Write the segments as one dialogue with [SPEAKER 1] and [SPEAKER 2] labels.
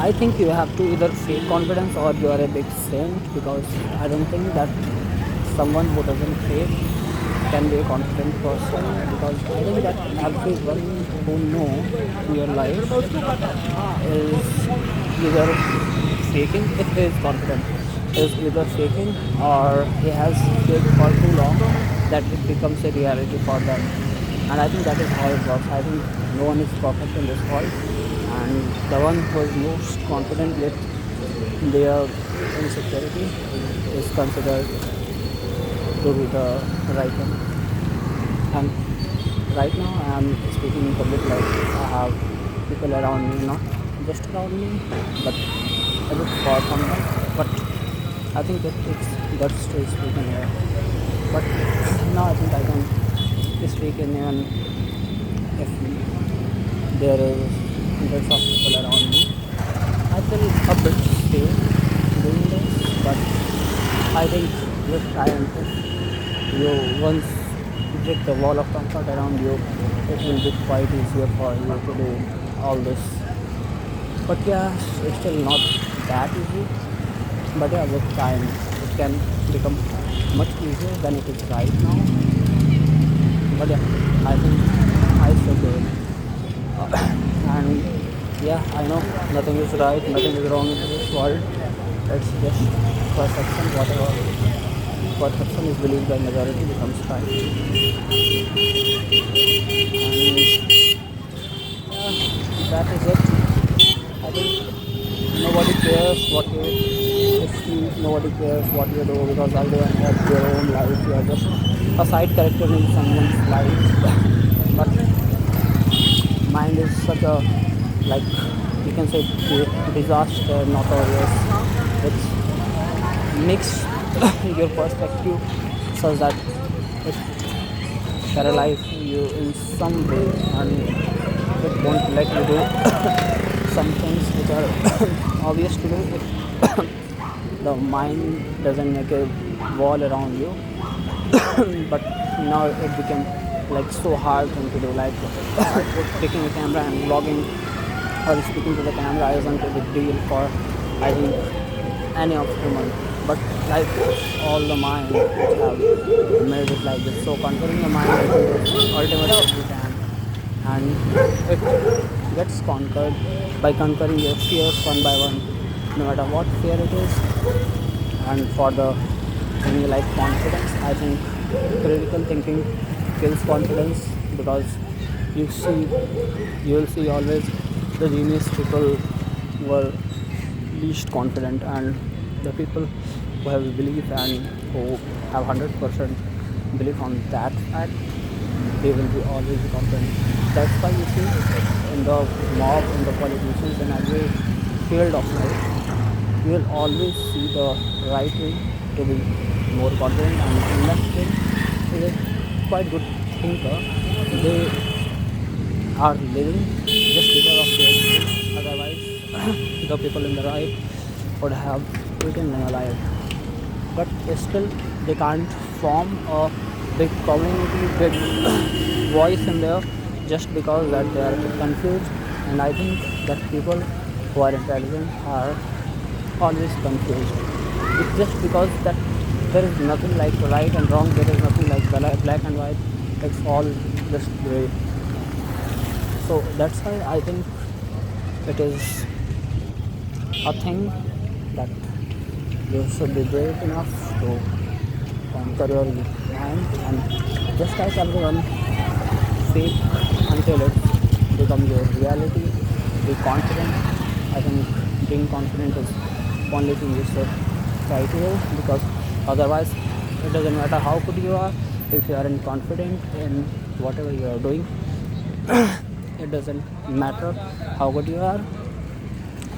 [SPEAKER 1] I think you have to either fake confidence or you are a big saint, because I don't think that someone who doesn't fake can be a confident person, because I think that everyone who know in your life is either faking if he is confident, is either faking or he has faked for too long that it becomes a reality for them. And I think that is how it works. I think no one is perfect in this world, and the one who is most confident with their insecurity is considered to be the right one. And right now I am speaking in public, like I have people around me, not just around me, but a bit far from them. But I think it takes guts to speak in here. But now I think I can speak in even if there is hundreds of people around me. I feel a bit safe doing this, but I think with time, if you once break the wall of comfort around you, it will be quite easier for you to do all this. But yeah, it's still not that easy. But yeah, with time, it can become much easier than it is right now. But yeah, I think I should do it. And yeah, I know nothing is right, nothing is wrong in this world. It's just perception. Whatever perception is believed by majority becomes right. And that is it. I think nobody cares what you speak, nobody cares what you do, because everyone has their own life. You are just a side character in someone's life. But mind is such a, like, you can say, disaster, notorious, which makes your perspective such that it paralyzes you in some way, and it won't let you do some things which are obvious to do if the mind doesn't make a wall around you. But now it became like so hard thing to do, like taking a camera and vlogging or speaking to the camera isn't a big deal for, I think, any of human. But like all the mind which have made it like this, so conquering the mind I think is ultimately you can, and it gets conquered by conquering your fears one by one, no matter what fear it is. And for the thing like confidence, I think critical thinking kills confidence, because you see, you will see always the genius people were least confident, and the people who have belief and who have 100% belief on that fact, they will be always confident. That's why you see in the mob, in the politicians, in every field of life, you will always see the right wing to be more confident, and the left wing is a quite good thinker. They are living just because of their skills. Otherwise, the people in the right would have eaten them alive. But still, they can't form a big community, big voice in there, just because that they are confused. And I think that people who are intelligent are always confused. It's just because that there is nothing like right and wrong, there is nothing like black and white, it's all just gray. So that's why I think it is a thing that you should be brave enough to conquer your mind, and just like everyone, fake until it becomes your reality. Be confident. I think being confident is only thing you should try to do, because otherwise it doesn't matter how good you are. If you aren't confident in whatever you are doing, it doesn't matter how good you are,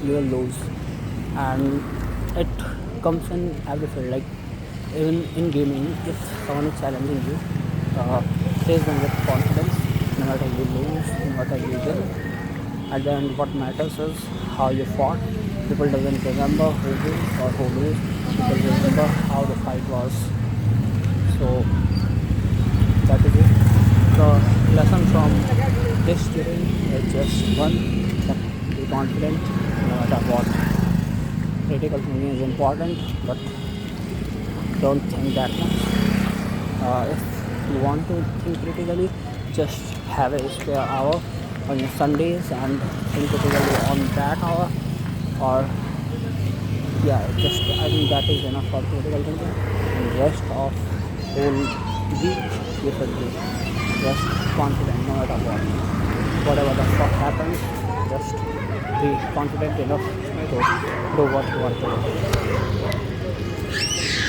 [SPEAKER 1] you will lose. And it comes in every field, like even in gaming, if someone is challenging you, face them with confidence. No matter you lose, no matter you win, at the end what matters is how you fought. People doesn't remember who wins or who lose, people remember how the fight was. So that is it. The lesson from this student is just one, that be confident no matter what. Critical thinking is important, but don't think that much. If you want to think critically, just have a spare hour on your Sundays and think critically on that hour. Or yeah, just I think that is enough for critical thinking. And rest of whole week you should be just confident no matter what. Whatever the fuck happens, just be confident enough to do what you want to do.